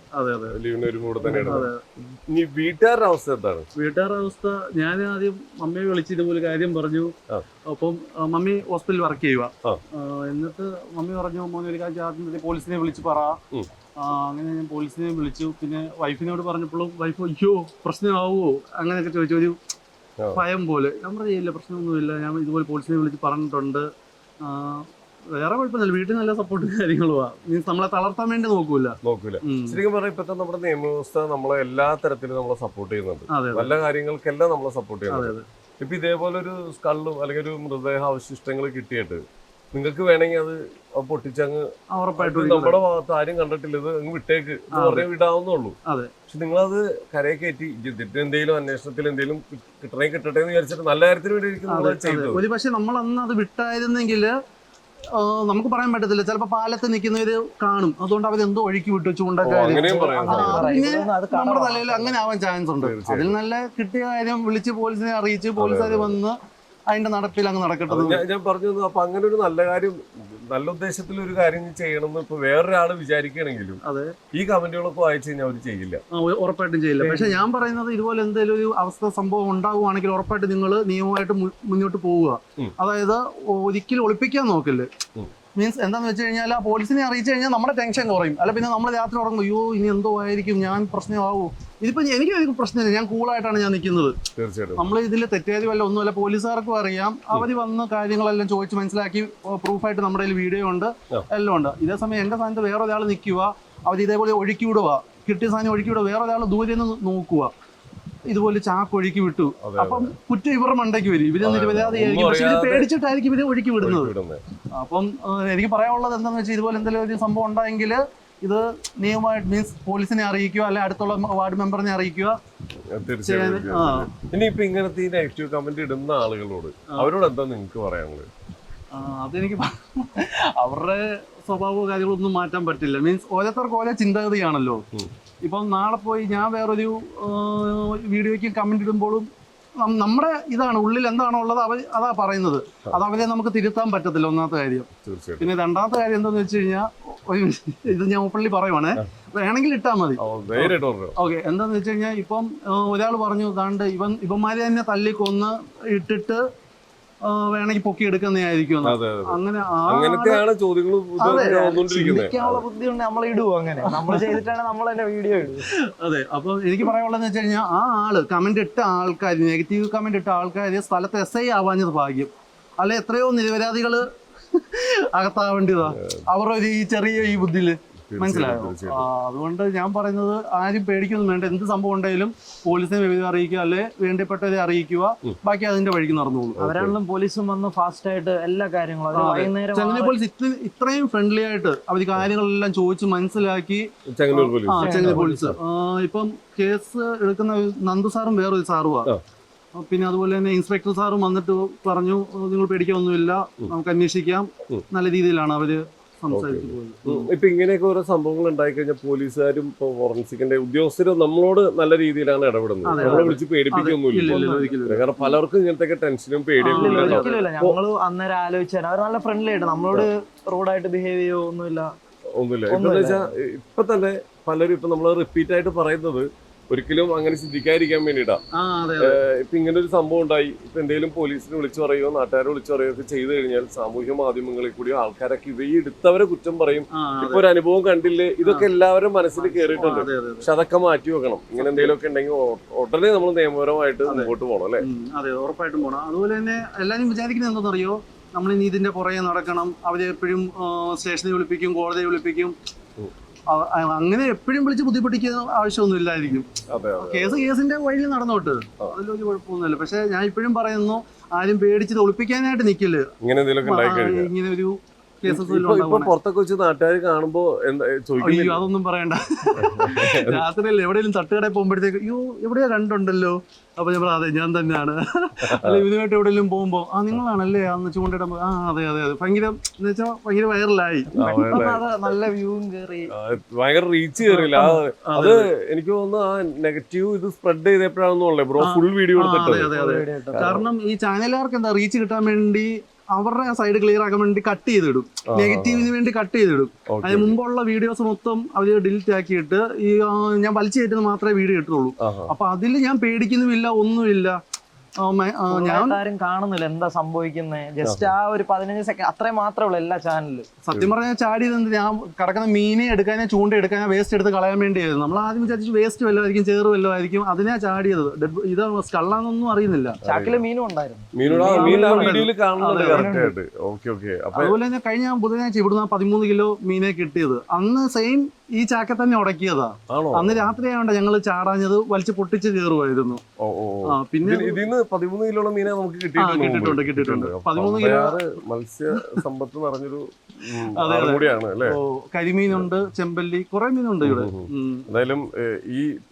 വീട്ടുകാരുടെ അവസ്ഥ എന്താണ്?
വീട്ടുകാരുടെ അവസ്ഥ, ഞാൻ ആദ്യം മമ്മിയെ വിളിച്ച് ഇതുപോലെ കാര്യം പറഞ്ഞു. അപ്പം മമ്മി ഹോസ്പിറ്റലിൽ വർക്ക് ചെയ്യുക. എന്നിട്ട് മമ്മി പറഞ്ഞു മോനെ ഒരു കാര്യം പോലീസിനെ വിളിച്ച് പറ. അങ്ങനെ ഞാൻ പോലീസിനെ വിളിച്ചു. പിന്നെ വൈഫിനോട് പറഞ്ഞപ്പോഴും വൈഫ് അയ്യോ പ്രശ്നമാവുമോ അങ്ങനെയൊക്കെ ചോദിച്ചു, ഒരു ഭയം പോലെ. ഞാൻ പറഞ്ഞില്ല പ്രശ്നമൊന്നുമില്ല, ഞാൻ ഇതുപോലെ പോലീസിനെ വിളിച്ച് പറഞ്ഞിട്ടുണ്ട്, വേറെ കുഴപ്പമൊന്നുമില്ല, വീട്ടിൽ നല്ല സപ്പോർട്ടും കാര്യങ്ങളുമാണ്. മീൻസ് നമ്മളെ തളർത്താൻ വേണ്ടി നോക്കൂല.
ശരിക്കും പറഞ്ഞാൽ ഇപ്പത്തെ നമ്മുടെ നിയമവ്യവസ്ഥ നമ്മളെ എല്ലാ തരത്തിലും നമ്മളെ സപ്പോർട്ട് ചെയ്യുന്നുണ്ട്, നല്ല കാര്യങ്ങൾക്കെല്ലാം നമ്മളെ സപ്പോർട്ട് ചെയ്യുന്നുണ്ട്. ഇപ്പൊ ഇതേപോലെ ഒരു സ്കള്ളും അല്ലെങ്കിൽ ഒരു മൃതദേഹ അവശിഷ്ടങ്ങൾ കിട്ടിയിട്ട് നിങ്ങൾക്ക് വേണമെങ്കിൽ അത് പൊട്ടിച്ചങ്ങ് നമ്മുടെ ഭാഗത്ത് ആരും കണ്ടിട്ടില്ല, ഇത് അങ്ങ് വിട്ടേക്ക് പറഞ്ഞ് വിടാവുന്നുള്ളൂ. പക്ഷെ നിങ്ങളത് കരയെ കയറ്റി എന്തെങ്കിലും അന്വേഷണത്തിൽ എന്തെങ്കിലും കിട്ടട്ടെ എന്ന് വിചാരിച്ചിട്ട് നല്ല കാര്യത്തിന് വേണ്ടി ചെയ്തത്.
ഒരു പക്ഷെ നമ്മൾ അന്ന് അത് വിട്ടായിരുന്നെങ്കിൽ നമുക്ക് പറയാൻ പറ്റത്തില്ല, ചിലപ്പോ പാലത്ത് നിൽക്കുന്നവര് കാണും, അതുകൊണ്ട് അവരെന്തോ ഒഴുക്കി വിട്ടു ചൂണ്ടക്കാര്. പിന്നെ നമ്മുടെ തലയിൽ അങ്ങനെ ആവാൻ ചാൻസ് ഉണ്ട്. അതിൽ നല്ല കിട്ടിയ കാര്യം വിളിച്ച് പോലീസിനെ അറിയിച്ച് പോലീസുകാർ വന്ന് അതിന്റെ നടപ്പിൽ അങ്ങ് നടക്കട്ടെ.
ഞാൻ പറഞ്ഞു. അപ്പൊ അങ്ങനെ ഒരു നല്ല കാര്യം, നല്ല ഉദ്ദേശത്തിൽ ഒരു കാര്യം ചെയ്യണമെന്ന് ഇപ്പൊ വേറൊരാള് വിചാരിക്കുകയാണെങ്കിലും ഈ കമന്റുകളൊക്കെ വായിച്ചു കഴിഞ്ഞാൽ അവർ ചെയ്യില്ല,
ഉറപ്പായിട്ടും ചെയ്യില്ല. പക്ഷെ ഞാൻ പറയുന്നത് ഇതുപോലെ എന്തെങ്കിലും ഒരു അവസ്ഥ സംഭവം ഉണ്ടാവുകയാണെങ്കിൽ ഉറപ്പായിട്ട് നിങ്ങൾ നിയമമായിട്ട് മുന്നോട്ട് പോവുക. അതായത് ഒരിക്കലും ഒളിപ്പിക്കാൻ നോക്കില്ല. മീൻസ് എന്താന്ന് വെച്ച് കഴിഞ്ഞാൽ ആ പോലീസിനെ അറിയിച്ചു കഴിഞ്ഞാൽ നമ്മുടെ ടെൻഷൻ കുറയും. അല്ല പിന്നെ നമ്മൾ രാത്രി ഉറങ്ങുമ്പോൾ അയ്യോ ഇനി എന്തോ ആയിരിക്കും, ഞാൻ പ്രശ്നമാവൂ. ഇതിപ്പോ എനിക്ക് പ്രശ്നമില്ല, ഞാൻ കൂളായിട്ടാണ് ഞാൻ നിൽക്കുന്നത്. നമ്മൾ ഇതിൽ തെറ്റേരി വല്ല ഒന്നുമല്ല, പോലീസുകാർക്കും അറിയാം. അവർ വന്ന് കാര്യങ്ങളെല്ലാം ചോദിച്ച് മനസ്സിലാക്കി പ്രൂഫായിട്ട് നമ്മുടെ കയ്യിൽ വീഡിയോ ഉണ്ട്, എല്ലാം ഉണ്ട്. ഇതേ സമയം എന്റെ സ്ഥാനത്ത് വേറെ ഒരാൾ നിൽക്കുക, അവർ ഇതേപോലെ ഒഴുക്കി വിടുക, കിട്ടിയ സാധനം ഒഴുക്കി വിടുക, വേറെ ഒരാൾ ദൂരെ നിന്ന് നോക്കുക, ഇതുപോലെ ചാക്ക് ഒഴുക്കി വിട്ടു. അപ്പം കുറ്റം ഇവരുടെ മണ്ടയ്ക്ക് വരും, ഇവര് നിരപരാധിയായിരിക്കും, പക്ഷെ ഇവര് പേടിച്ചിട്ടായിരിക്കും ഇവര് ഒഴുക്കി വിടുന്നത്. അപ്പം എനിക്ക് പറയാനുള്ളത് എന്താണെന്ന് വെച്ചാൽ ഇതുപോലെ എന്തെങ്കിലും ഒരു സംഭവം ഉണ്ടായെങ്കിൽ ഇത് നിയമമായിട്ട് മീൻസ് പോലീസിനെ അറിയിക്കുക, അല്ലെ അടുത്തുള്ള വാർഡ് മെമ്പറിനെ അറിയിക്കുക.
ഇനിയിപ്പോ ഇങ്ങനത്തെ നെഗറ്റീവ് കമന്റ് ഇടുന്ന ആളുകളോട് അവരോട് എന്താ നിങ്ങൾക്ക് പറയാനുള്ളത്?
അതെനിക്ക് അവരുടെ സ്വഭാവവും കാര്യങ്ങളൊന്നും മാറ്റാൻ പറ്റില്ല. മീൻസ് ഓരോരുത്തർക്ക് ഓരോ ചിന്താഗതിയാണല്ലോ. ഇപ്പം നാളെ പോയി ഞാൻ വേറൊരു വീഡിയോയ്ക്ക് കമന്റ് ഇടുമ്പോഴും നമ്മുടെ ഇതാണ് ഉള്ളിൽ എന്താണോ ഉള്ളത് അതാ പറയുന്നത്. അത് അവരെ നമുക്ക് തിരുത്താൻ പറ്റത്തില്ല, ഒന്നാമത്തെ കാര്യം. പിന്നെ രണ്ടാമത്തെ കാര്യം എന്താന്ന് വെച്ച് കഴിഞ്ഞാൽ ഇത് ഞാൻ ഓപ്പൺലി പറയുവാണേ, വേണമെങ്കിൽ ഇട്ടാൽ മതി. ഓക്കെ, എന്താന്ന് വെച്ച് കഴിഞ്ഞാൽ ഇപ്പം ഒരാൾ പറഞ്ഞു താണ്ട് ഇവന്മാരെ തന്നെ തല്ലിക്കൊന്ന് ഇട്ടിട്ട് വേണമെങ്കിൽ പൊക്കി എടുക്കുന്നതായിരിക്കും അങ്ങനെ
അങ്ങനത്തെയാണ് ചോദ്യങ്ങൾ
ചിന്തിക്കാനുള്ള ബുദ്ധി ഉണ്ട് നമ്മൾ ഇടുവോ അങ്ങനെ നമ്മൾ ചെയ്തിട്ടാണ് നമ്മൾ തന്നെ വീഡിയോ ഇടും.
അതെ. അപ്പൊ എനിക്ക് പറയാനുള്ളതെന്ന് വെച്ച് കഴിഞ്ഞാൽ ആ ആള് കമന്റ് ഇട്ട ആൾക്കാർ, നെഗറ്റീവ് കമന്റ് ഇട്ട ആൾക്കാർ സ്ഥലത്ത് SI ആവാഞ്ഞത് ഭാഗ്യം. അല്ലെ എത്രയോ നിരപരാധികള് അകത്താവേണ്ടതാ അവരൊരു ഈ ചെറിയ ഈ ബുദ്ധിയില്. മനസ്സിലായോ? അതുകൊണ്ട് ഞാൻ പറയുന്നത് ആരും പേടിക്കൊന്നും വേണ്ട. എന്ത് സംഭവം ഉണ്ടെങ്കിലും പോലീസിനെ വിവരം അറിയിക്കുക, അല്ലെ വേണ്ടപ്പെട്ടവരെ അറിയിക്കുക, ബാക്കി അതിന്റെ വഴിക്ക് നടന്നോളൂ.
അവരാണെങ്കിലും പോലീസും വന്ന് ഫാസ്റ്റ് ആയിട്ട് എല്ലാ കാര്യങ്ങളും വൈകുന്നേരം
ചെങ്ങന്നൂർ പോലീസ് ഇത്രയും ഫ്രണ്ട്ലി ആയിട്ട് അവർ കാര്യങ്ങളെല്ലാം ചോദിച്ച് മനസ്സിലാക്കി. ചെങ്ങന്നൂർ പോലീസ് ഇപ്പം കേസ് എടുക്കുന്ന നന്ദു സാറും വേറൊരു സാറുമാണ്. പിന്നെ അതുപോലെ തന്നെ ഇൻസ്പെക്ടർ സാറും വന്നിട്ട് പറഞ്ഞു നിങ്ങൾ പേടിക്കാനൊന്നുമില്ല, നമുക്ക് അന്വേഷിക്കാം. നല്ല രീതിയിലാണ് അവര് സംസാരിച്ചു പോയത്.
ഇപ്പൊ ഇങ്ങനെയൊക്കെ ഓരോ സംഭവങ്ങൾ ഉണ്ടായി കഴിഞ്ഞാൽ പോലീസുകാരും ഇപ്പൊ ഫോറൻസിക്കിന്റെ ഉദ്യോഗസ്ഥരും നമ്മളോട് നല്ല രീതിയിലാണ് ഇടപെടുന്നത്. നമ്മളെ വിളിച്ച് പേടിപ്പിക്കൊന്നുമില്ല. കാരണം പലർക്കും ഇങ്ങനത്തെ ടെൻഷനും പേടിയൊക്കെ
ഒരിക്കലുമില്ല. ഞങ്ങള് അന്നേരം ആലോചിച്ചാൽ അവർ നല്ല ഫ്രണ്ട്ലി ആയിട്ട് നമ്മളോട് റൂഡായിട്ട് ബിഹേവ് ചെയ്യോ ഒന്നുമില്ല.
ഇപ്പൊ വെച്ചാൽ ഇപ്പൊ തന്നെ പലരും ഇപ്പൊ നമ്മൾ റിപ്പീറ്റ് ആയിട്ട് പറയുന്നത് ഒരിക്കലും അങ്ങനെ ചിന്തിക്കാതിരിക്കാൻ വേണ്ടിയിട്ടാ. ഇപ്പൊ ഇങ്ങനെ ഒരു സംഭവം ഉണ്ടായി, ഇപ്പൊ എന്തെങ്കിലും പോലീസിനെ വിളിച്ചു പറയുകയോ നാട്ടുകാരെ വിളിച്ചു പറയുകയോ ഒക്കെ ചെയ്തു കഴിഞ്ഞാൽ സാമൂഹ്യ മാധ്യമങ്ങളിൽ കൂടി ആൾക്കാരൊക്കെ ഇവ ഈ എടുത്തവരെ കുറ്റം പറയും. ഇപ്പൊ ഒരു അനുഭവം കണ്ടില്ലേ, ഇതൊക്കെ എല്ലാവരും മനസ്സിൽ കയറിയിട്ടുണ്ട്. പക്ഷെ അതൊക്കെ മാറ്റി വെക്കണം. ഇങ്ങനെ എന്തെങ്കിലും ഒക്കെ ഉണ്ടെങ്കിൽ ഉടനെ നമ്മൾ നിയമപരമായിട്ട് മുമ്പോട്ട് പോകണം അല്ലെ?
അതെ, ഉറപ്പായിട്ടും പോകണം. അതുപോലെ തന്നെ എല്ലാരും വിചാരിക്കുന്നത് എന്താണെന്നറിയോ, നമ്മൾ ഇനി ഇതിന്റെ പുറകെ നടക്കണം, അവരെ എപ്പോഴും സ്റ്റേഷനിൽ വിളിപ്പിക്കും, കോടതിയെ വിളിപ്പിക്കും. അങ്ങനെ എപ്പോഴും വിളിച്ച് ബുദ്ധിമുട്ടിക്കുന്ന ആവശ്യമൊന്നും ഇല്ലായിരിക്കും. കേസിന്റെ വഴിയിൽ നടന്നോട്ട്, അതിലൊരു കുഴപ്പമൊന്നുമില്ല. പക്ഷെ ഞാൻ ഇപ്പോഴും പറയുന്നു, ആരും പേടിച്ചിട്ട് ഒളിപ്പിക്കാനായിട്ട് നിക്കില്ല. ഇങ്ങനെ ഒരു
പുറത്തൊക്കെ വെച്ച് നാട്ടുകാർ കാണുമ്പോ
അയ്യോ അതൊന്നും പറയണ്ട. രാത്രിയല്ലേ എവിടെയെങ്കിലും തട്ടുകടയിൽ പോകുമ്പോഴത്തേക്ക് അയ്യോ എവിടെയാ കണ്ടുണ്ടല്ലോ, അപ്പൊ ഞാൻ പറയാം അതെ ഞാൻ തന്നെയാണ്. അല്ല ഇവരുമായിട്ട് എവിടെയെങ്കിലും പോകുമ്പോ നിങ്ങളാണല്ലേ അന്ന് ചൂണ്ടിടുമ്പോ അതെ അതെ അതെ ഭയങ്കര എന്ന് വെച്ചാൽ ഭയങ്കര വൈറലായി,
നല്ല വ്യൂവും കയറി,
ഭയങ്കര റീച്ച് കയറിയില്ല. അത് എനിക്ക് തോന്നുന്നു ആ നെഗറ്റീവ് ഇത് സ്പ്രെഡ് ചെയ്തപ്പോഴാണെന്നുള്ളേ ബ്രോ ഫുൾ വീഡിയോ എടുത്തിട്ട്.
കാരണം ഈ ചാനലുകാർക്ക് എന്താ റീച്ച് കിട്ടാൻ വേണ്ടി അവരുടെ സൈഡ് ക്ലിയർ ആക്കാൻ വേണ്ടി കട്ട് ചെയ്തിടും, നെഗറ്റീവിന് വേണ്ടി കട്ട് ചെയ്തിടും. അതിന് മുമ്പുള്ള വീഡിയോസ് മൊത്തം അവര് ഡിലീറ്റ് ആക്കിയിട്ട് ഈ ഞാൻ വലിച്ചു കയറ്റുന്നത് മാത്രമേ വീഡിയോ കിട്ടുള്ളൂ. അപ്പൊ അതിൽ ഞാൻ പേടിക്കുന്നുമില്ല, ഒന്നുമില്ല.
ആരും കാണുന്നില്ല എന്താ സംഭവിക്കുന്നത്. ജസ്റ്റ് ആ ഒരു 15 സെക്കൻഡ് അത്രയും മാത്രമേ ഉള്ളൂ എല്ലാ ചാനലിലും.
സത്യം പറഞ്ഞാൽ ചാടിയത് ഞാൻ കിടക്കുന്ന മീനെ എടുക്കാനോ ചൂണ്ട എടുക്കാനോ വേസ്റ്റ് എടുത്ത് കളയാൻ വേണ്ടിയായിരുന്നു. നമ്മൾ ആദ്യം വിചാരിച്ചു വേസ്റ്റ് വല്ലതായിരിക്കും, ചേറ് വല്ലതായിരിക്കും, അതിനാ ചാടിയത്. ഇത് സ്കള്ളാന്നൊന്നും അറിയുന്നില്ല.
ചാക്കില് മീനും ഉണ്ടായിരുന്നു.
അതുപോലെ തന്നെ കഴിഞ്ഞ ബുധനാഴ്ച ഇവിടുന്ന് 13 കിലോ മീനെ കിട്ടിയത്. അന്ന് സെയിം ഈ ചാക്ക തന്നെ ഉടക്കിയതാ. അന്ന് രാത്രി ആയതുകൊണ്ട് ഞങ്ങള് ചാടാഞ്ഞത് വലിച്ചു പൊട്ടിച്ച് കയറുമായിരുന്നു.
പിന്നെ 13 കിലോ മീനെ നമുക്ക്
കിട്ടിയിട്ടുണ്ട്. 13 കിലോ
മത്സ്യ സമ്പത്ത് നിറഞ്ഞൊരു
കരിമീനുണ്ട്, ചെമ്പല്ലി, കുറെ മീനുണ്ട് ഇവിടെ.
എന്തായാലും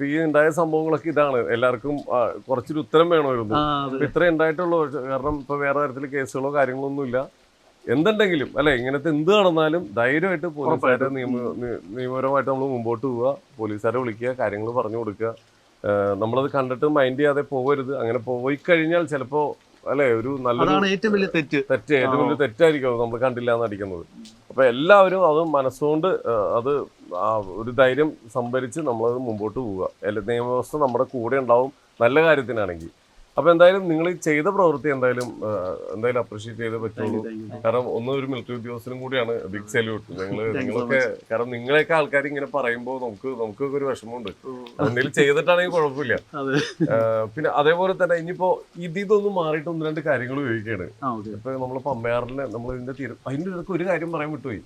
ഈ ഉണ്ടായ സംഭവങ്ങളൊക്കെ ഇതാണ്. എല്ലാവർക്കും കുറച്ചൊരു ഉത്തരം വേണമായിരുന്നു. ഇത്രേ ഉണ്ടായിട്ടുള്ളൂ. കാരണം ഇപ്പൊ വേറെ തരത്തില് കേസുകളോ കാര്യങ്ങളോ ഒന്നും ഇല്ല. എന്തുണ്ടെങ്കിലും അല്ലെ, ഇങ്ങനത്തെ എന്ത് നടന്നാലും ധൈര്യമായിട്ട് പോലീസുകാരെ നിയമപരമായിട്ട് നമ്മൾ മുമ്പോട്ട് പോവുക, പോലീസുകാരെ വിളിക്കുക, കാര്യങ്ങൾ പറഞ്ഞു കൊടുക്കുക. നമ്മളത് കണ്ടിട്ട് മൈൻഡ് ചെയ്യാതെ പോകരുത്. അങ്ങനെ പോയി കഴിഞ്ഞാൽ ചിലപ്പോ അല്ലെ ഒരു നല്ലൊരു ഏറ്റവും വലിയ തെറ്റായിരിക്കും നമ്മൾ കണ്ടില്ല എന്നടിക്കുന്നത്. അപ്പൊ എല്ലാവരും അത് മനസ്സുകൊണ്ട് അത് ഒരു ധൈര്യം സംഭരിച്ച് നമ്മളത് മുമ്പോട്ട് പോവുക. നിയമവ്യവസ്ഥ നമ്മുടെ കൂടെ ഉണ്ടാവും നല്ല കാര്യത്തിനാണെങ്കിൽ. അപ്പൊ എന്തായാലും നിങ്ങൾ ചെയ്ത പ്രവൃത്തി എന്തായാലും അപ്രീഷിയേറ്റ് ചെയ്തേ പറ്റുള്ളൂ. കാരണം ഒരു മിലിറ്ററി ഉദ്യോഗസ്ഥനും കൂടിയാണ്. Big salute. നിങ്ങളൊക്കെ കാരണം നിങ്ങളെയൊക്കെ ആൾക്കാർ ഇങ്ങനെ പറയുമ്പോൾ നമുക്കൊക്കെ ഒരു വിഷമമുണ്ട്. എന്തെങ്കിലും ചെയ്തിട്ടാണെങ്കിൽ കുഴപ്പമില്ല. പിന്നെ അതേപോലെ തന്നെ ഇനിയിപ്പോ ഇതൊന്നും മാറിയിട്ട് 1-2 കാര്യങ്ങൾ ഉപയോഗിക്കുകയാണ്. ഇപ്പൊ നമ്മള് പമ്പയാറിലെ നമ്മൾ അതിന്റെ ഇടയ്ക്ക് ഒരു കാര്യം പറയാൻ വിട്ടുപോയി.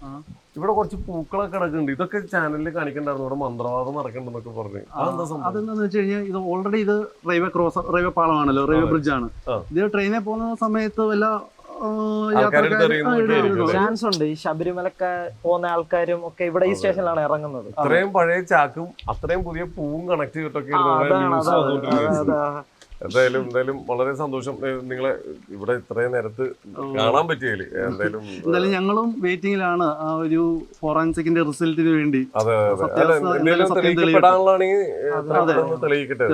ഇവിടെ കുറച്ച് പൂക്കളൊക്കെ നടക്കുന്നുണ്ട്. ഇതൊക്കെ ചാനലിൽ കാണിക്കണ്ടായിരുന്നു. ഇവിടെ മന്ത്രവാദം നടക്കണ്ടെന്നൊക്കെ പറഞ്ഞു.
അതെന്താന്ന് വെച്ച് കഴിഞ്ഞാൽ ഇത് ഓൾറെഡി ഇത് റെയിൽവേ പാളമാണല്ലോ, റെയിൽവേ ബ്രിഡ്ജാണ്. ഇത് ട്രെയിനിൽ പോകുന്ന സമയത്ത് വല്ല
ചാൻസ് ഉണ്ട്. ഈ ശബരിമലക്ക് പോകുന്ന ആൾക്കാരും ഒക്കെ ഇവിടെ ഈ സ്റ്റേഷനിലാണ് ഇറങ്ങുന്നത്.
അത്രയും പഴയ ചാക്കും അത്രയും പുതിയ പൂവും കണക്ട് ചെയ്തിട്ടൊക്കെ എന്തായാലും വളരെ സന്തോഷം നിങ്ങളെ ഇവിടെ ഇത്രയും നേരത്ത് കാണാൻ പറ്റിയതില്.
എന്തായാലും ഞങ്ങളും വെയിറ്റിംഗിലാണ് ആ ഒരു ഫോറൻസിക്കിന്റെ റിസൾട്ടിന് വേണ്ടി.
അതെ തെളിയിക്കപ്പെടാനുള്ളതാണെങ്കിൽ തെളിയിക്കട്ടെ.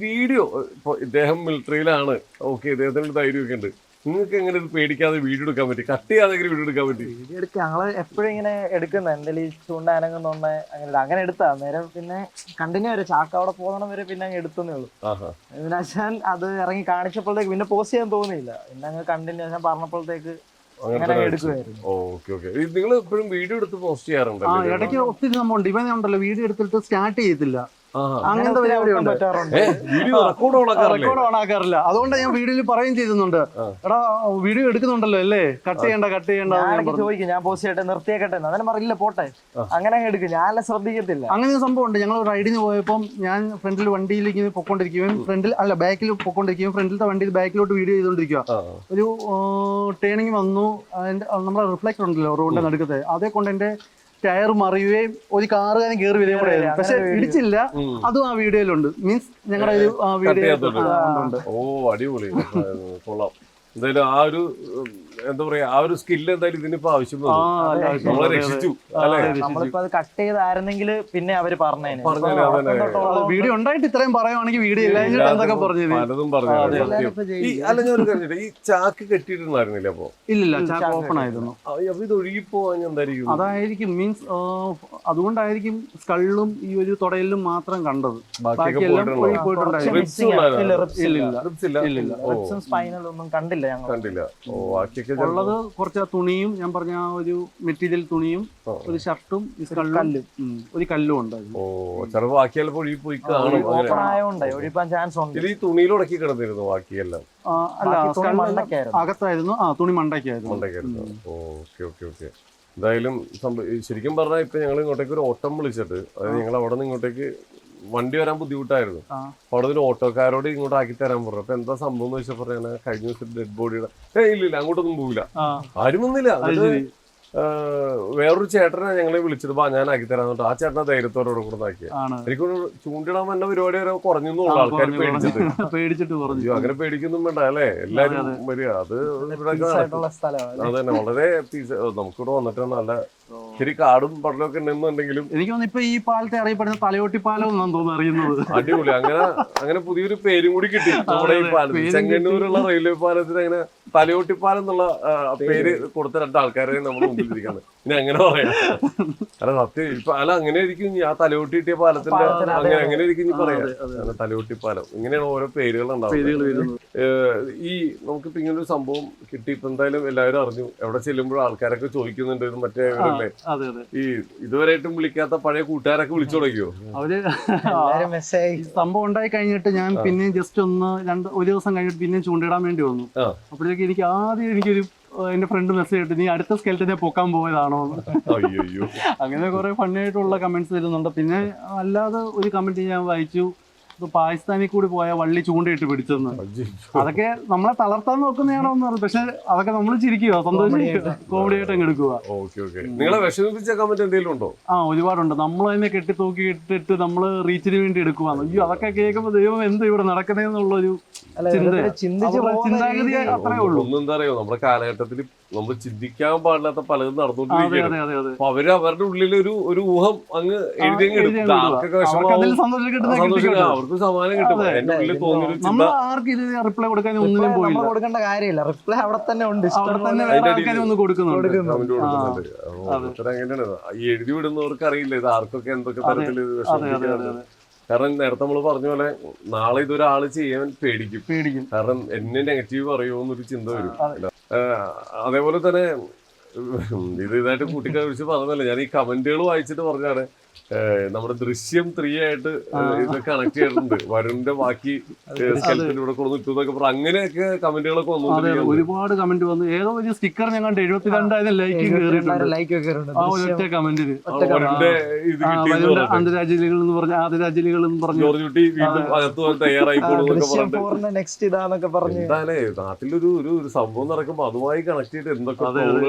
വീഡിയോ ഇപ്പൊ ഇദ്ദേഹം മിലിറ്ററിയിലാണ്, ഓക്കെ, ഇദ്ദേഹത്തിന് ധൈര്യമൊക്കെ ഉണ്ട്. നിങ്ങൾക്ക് എങ്ങനെ ഇത് പേടിക്കാതെ വീഡിയോ എടുക്കാൻ പറ്റി? കട്ട് ചെയ്യാതെ വീഡിയോ എടുക്കാൻ പറ്റി?
വീഡിയോ എടുക്കുക ഞങ്ങള് എപ്പോഴും ഇങ്ങനെ എടുക്കുന്ന എന്തെങ്കിലും ഈ ചൂണ്ട അനങ്ങുന്നുണ്ട് അങ്ങനെ എടുത്താ നേരം പിന്നെ കണ്ടിന്യൂ വരെ ചാക്ക അവിടെ പോകുന്ന വരെ പിന്നെ അങ്ങ് എടുത്തേ ഉള്ളൂ. അവിനാശാൻ അത് ഇറങ്ങി കാണിച്ചപ്പോഴത്തേക്ക് പിന്നെ പോസ്റ്റ് ചെയ്യാൻ തോന്നിയില്ല, പിന്നെ അങ്ങ് കണ്ടിന്യൂ ഞാൻ പറഞ്ഞപ്പോഴത്തേക്ക് അങ്ങനെ എടുക്കുമായിരുന്നു.
നിങ്ങൾ എപ്പോഴും വീഡിയോ എടുത്ത് പോസ്റ്റ് ചെയ്യാറുണ്ട്?
ഇടയ്ക്ക് ഒത്തിരി സംഭവം ഇവൻ ഉണ്ടല്ലോ വീഡിയോ എടുത്തിട്ട് സ്റ്റാർട്ട് ചെയ്യത്തില്ല, അങ്ങനത്തെ പരിപാടി ഉണ്ട്. റെക്കോർഡ് ഓൺ ആക്കാറില്ല. അതുകൊണ്ട് ഞാൻ വീഡിയോയിൽ പറയുകയും ചെയ്യുന്നുണ്ട്, എടാ വീഡിയോ എടുക്കുന്നുണ്ടല്ലോ അല്ലേ, കട്ട് ചെയ്യണ്ട
ചോദിക്കും ഞാൻ പോസ്റ്റ് ചെയ്യട്ടെ നിർത്തിയേക്കട്ടെ, അങ്ങനെ പറയില്ല പോട്ടെ, അങ്ങനെ എടുക്കും, ഞാനെല്ലാം ശ്രദ്ധിക്കത്തില്ല.
അങ്ങനെ സംഭവം ഉണ്ട്. ഞങ്ങൾ റൈഡിന് പോയപ്പം ഞാൻ ഫ്രണ്ടിൽ വണ്ടിയിൽ ഇങ്ങനെ പൊക്കോണ്ടിരിക്കുകയും ഫ്രണ്ടിൽ അല്ല ബാക്കിൽ പൊക്കോണ്ടിരിക്കുകയും ഫ്രണ്ടിലത്തെ വണ്ടിയിൽ ബാക്കിലോട്ട് വീഡിയോ ചെയ്തോണ്ടിരിക്കുക. ഒരു ടേണിങ് വന്നു, നമ്മുടെ റിഫ്ലക്ടർ ഉണ്ടല്ലോ റോഡിന്റെ നടുക്കത്തെ, അതേ കൊണ്ട് എന്റെ ടയർ മറിയുകയും ഒരു കാറുകാരൻ കയറി വരികയും കൂടെ ആയിരുന്നു. പക്ഷെ ഇടിച്ചില്ല, അതും ആ വീഡിയോയിലുണ്ട്. മീൻസ് ഞങ്ങളുടെ ഒരു വീഡിയോ ഉണ്ട്.
ഓ അടിപൊളി, കൊള്ളാം. എന്തായാലും ആ ഒരു എന്താ പറയാ ആ ഒരു സ്കില്ല് എന്തായാലും ഇതിനിപ്പോ ആവശ്യം നമ്മളെ രക്ഷിച്ചു അല്ലെ.
നമ്മളിപ്പോ അത് കട്ട് ചെയ്തായിരുന്നെങ്കിൽ പിന്നെ അവര് പറഞ്ഞേനെ.
വീഡിയോ ഉണ്ടായിട്ട് ഇത്രയും പറയുവാണെങ്കിൽ വീഡിയോ ഇല്ല എന്തൊക്കെ പറഞ്ഞത്
പലതും പറഞ്ഞു. അല്ല ഞാൻ ഒരു കാര്യം, ഈ ചാക്ക് കെട്ടിയിട്ടുണ്ടായിരുന്നില്ല അപ്പൊ?
ഇല്ല, ചാക്ക് ഓപ്പൺ ആയിരുന്നു.
ഇത് ഒഴുകിപ്പോവാൻ എന്തായിരിക്കും?
അതായിരിക്കും, മീൻസ് അതുകൊണ്ടായിരിക്കും സ്കള്ളും ഈ ഒരു തുടയിലും മാത്രം കണ്ടത്, ബാക്കിയെല്ലാം പോയിട്ടുണ്ടായിരുന്നു.
സ്പൈനലൊന്നും കണ്ടില്ല
കണ്ടില്ല. ഓ ബാക്കിയൊക്കെ
ഉള്ളത് കുറച്ച് തുണിയും ഞാൻ പറഞ്ഞ ഒരു മെറ്റീരിയൽ തുണിയും ഒരു ഷർട്ടും ഒരു കല്ലും ഉണ്ടായിരുന്നു.
ഓ ചിലപ്പോ ബാക്കിയെല്ലാം ഒഴുകി പോയി കാണും. ഈ തുണിയിൽ ഉടക്കി കിടന്നിരുന്നു ബാക്കിയെല്ലാം?
അല്ല, അകത്തായിരുന്നു. തുണി മണ്ടയ്ക്കായിരുന്നു.
Okay okay okay. എന്തായാലും ശരിക്കും പറഞ്ഞാൽ ഇപ്പൊ ഞങ്ങൾ ഇങ്ങോട്ടേക്ക് ഒരു ഓട്ടം വിളിച്ചിട്ട്, അതായത് ഞങ്ങൾ അവിടെ നിന്ന് ഇങ്ങോട്ടേക്ക് വണ്ടി വരാൻ ബുദ്ധിമുട്ടായിരുന്നു. അപ്പൊ അവിടെ ഒരു ഓട്ടോക്കാരോട് ഇങ്ങോട്ട് ആക്കി തരാൻ പറഞ്ഞു. അപ്പൊ എന്താ സംഭവം എന്ന് വെച്ചാൽ പറഞ്ഞാൽ കഴിഞ്ഞ ദിവസം ഡെഡ് ബോഡിയുടെ ഇല്ല അങ്ങോട്ടൊന്നും പോവില്ല, ആരും വന്നില്ല. വേറൊരു ചേട്ടനെ ഞങ്ങളെ വിളിച്ചിട്ട് ഞാൻ ആക്കി തരാൻ പറഞ്ഞിട്ട് ആ ചേട്ടനെ ധൈര്യത്തോടെ കൂടെ ആക്കിയ. എനിക്ക് ചൂണ്ടിടാൻ വന്ന പരിപാടി വരെ കുറഞ്ഞു ആൾക്കാർ പേടിച്ചിട്ട് പറഞ്ഞു. അങ്ങനെ പേടിക്കൊന്നും വേണ്ട അല്ലെ, എല്ലാരും വരിക. അത് അതന്നെ വളരെ നമുക്കിവിടെ വന്നിട്ട് നല്ല ശരി കാടും പടലൊക്കെ ഉണ്ടെന്നുണ്ടെങ്കിലും
എനിക്ക് തോന്നുന്നു ഇപ്പൊ ഈ പാലത്തെ അറിയപ്പെടുന്ന തലയോട്ടി പാലം എന്നാണ് തോന്നുന്നു അറിയുന്നത്.
അടിപൊളി. അങ്ങനെ പുതിയൊരു പേരും കൂടി കിട്ടി നമ്മുടെ ഈ പാലം. ചെങ്ങന്നൂരുള്ള റെയിൽവേ പാലത്തിന് അങ്ങനെ തലയോട്ടിപ്പാലം എന്നുള്ള പേര് കൊടുത്ത രണ്ടാൾക്കാരെ നമ്മുടെ മുമ്പിലിരിക്കാണ്. ഇനി അങ്ങനെ പറയാം. അല്ല സത്യം ഇപ്പൊ അല്ല അങ്ങനെ ആയിരിക്കും ആ തലയോട്ടി കിട്ടിയ പാലത്തിന്റെ അങ്ങനെ ആയിരിക്കും ഇനി പറയാം. തലയോട്ടിപ്പാലം ഇങ്ങനെയാണ് ഓരോ പേരുകൾ ഉണ്ടാവുന്നത്. ഈ നമുക്കിപ്പോ ഇങ്ങനൊരു സംഭവം കിട്ടി, ഇപ്പൊ എന്തായാലും എല്ലാവരും അറിഞ്ഞു. എവിടെ ചെല്ലുമ്പോഴും ആൾക്കാരൊക്കെ ചോദിക്കുന്നുണ്ട് മറ്റേ ഈ ഇതുവരെയായിട്ടും വിളിക്കാത്ത പഴയ കൂട്ടുകാരൊക്കെ വിളിച്ചു തുടങ്ങിയോ?
അവര് സംഭവം ഉണ്ടായി കഴിഞ്ഞിട്ട് ഞാൻ പിന്നെ ജസ്റ്റ് ഒരു ദിവസം കഴിഞ്ഞിട്ട് പിന്നെ ചൂണ്ടിടാൻ വേണ്ടി വന്നു. അപ്പോഴേക്കും എനിക്ക് ആദ്യം എനിക്കൊരു എന്റെ ഫ്രണ്ട് മെസ്സേജ് ഇട്ടു, നീ അടുത്ത സ്കെൽറ്റിനെ പൊക്കാൻ പോയതാണോ? അങ്ങനെ കുറെ ഫണ്ണായിട്ടുള്ള കമന്റ്സ് വരുന്നുണ്ട്. പിന്നെ അല്ലാതെ ഒരു കമന്റ് ഞാൻ വായിച്ചു, പാകിസ്ഥാനിൽ കൂടി പോയ വള്ളി ചൂണ്ടയിട്ട് പിടിച്ചെന്ന്. അതൊക്കെ നമ്മളെ തളർത്താൻ നോക്കുന്നതാണോ എന്ന് പറഞ്ഞു. പക്ഷെ അതൊക്കെ നമ്മൾ ചിരിക്കുക, സന്തോഷിക്കുക, കോമഡി ആയിട്ട് അങ്ങ് എടുക്കുക.
നിങ്ങളെ വിഷമിപ്പിച്ച കമന്റ് എന്തെങ്കിലും ഉണ്ടോ?
ഒരുപാടുണ്ട്. നമ്മൾ തന്നെ കെട്ടി തൂക്കി ഇട്ടിട്ട് നമ്മള് റീച്ചിന് വേണ്ടി എടുക്കുവാന്ന്. അയ്യോ അതൊക്കെ കേൾക്കുമ്പോ ദൈവം എന്ത് ഇവിടെ നടക്കുന്നതെന്നുള്ളൊരു ചിന്താഗതി അത്രേ ഉള്ളൂ.
ഒന്നെന്താ അറിയോ, നമ്മുടെ കാലഘട്ടത്തിൽ നമ്മൾ ചിന്തിക്കാൻ പാടില്ലാത്ത പലതും നടന്നുകൊണ്ടിരിക്കുകയാണ്. അപ്പൊ അവരുടെ ഉള്ളിൽ ഒരു ഊഹം അങ്ങ് എഴുതിയെടുക്കും. അവർക്ക് സമാനം കിട്ടും. എന്റെ ഉള്ളിൽ തോന്നിയൊരു ചിന്ത
റിപ്ലൈ കൊടുക്കാൻ ഒന്നിനും പോയില്ല,
കൊടുക്കേണ്ട കാര്യമില്ല. റിപ്ലൈ അവിടെ തന്നെ ഉണ്ട്,
കൊടുക്കുന്നുണ്ട്.
അങ്ങനെയാണ് ഈ എഴുതി വിടുന്നവർക്ക് അറിയില്ല ഇത് ആർക്കൊക്കെ എന്തൊക്കെ തരത്തിൽ വിഷമിപ്പിക്കുന്നത്. കാരണം നേരത്തെ നമ്മൾ പറഞ്ഞ പോലെ നാളെ ഇതൊരാള് ചെയ്യാൻ പേടിക്കും. കാരണം എന്നെ നെഗറ്റീവ് പറയുമോ എന്നൊരു ചിന്ത വരും. അതേപോലെ തന്നെ ഇതായിട്ട് കൂട്ടിക്കഴിച്ച് പറഞ്ഞല്ലോ, ഞാൻ ഈ കമന്റുകൾ വായിച്ചിട്ട് പറഞ്ഞാണ് നമ്മുടെ ദൃശ്യം 3 ആയിട്ട് ഇത് കണക്ട് ചെയ്തിട്ടുണ്ട്. വരുണിന്റെ ബാക്കി ഇവിടെ കൊണ്ടുവന്നിട്ടൊക്കെ പറഞ്ഞു. അങ്ങനെയൊക്കെ കമന്റുകളൊക്കെ വന്നു,
ഒരുപാട് കമന്റ് വന്നു. ഏതോ ഒരു സ്റ്റിക്കർ ഞങ്ങൾ 72,000 ലൈക്ക് കമന്റിന് അന്തരാജ്യലികൾ എന്ന് പറഞ്ഞ ആദിരാജ്യലികൾ എന്ന് പറഞ്ഞു
ജോർജുട്ടി വീണ്ടും അകത്ത്
തയ്യാറായിക്കോളൂ പറഞ്ഞു.
എന്തായാലേ നാട്ടിലൊരു സംഭവം നടക്കുമ്പോ അതുമായി കണക്ട് ചെയ്തിട്ട് എന്തൊക്കെ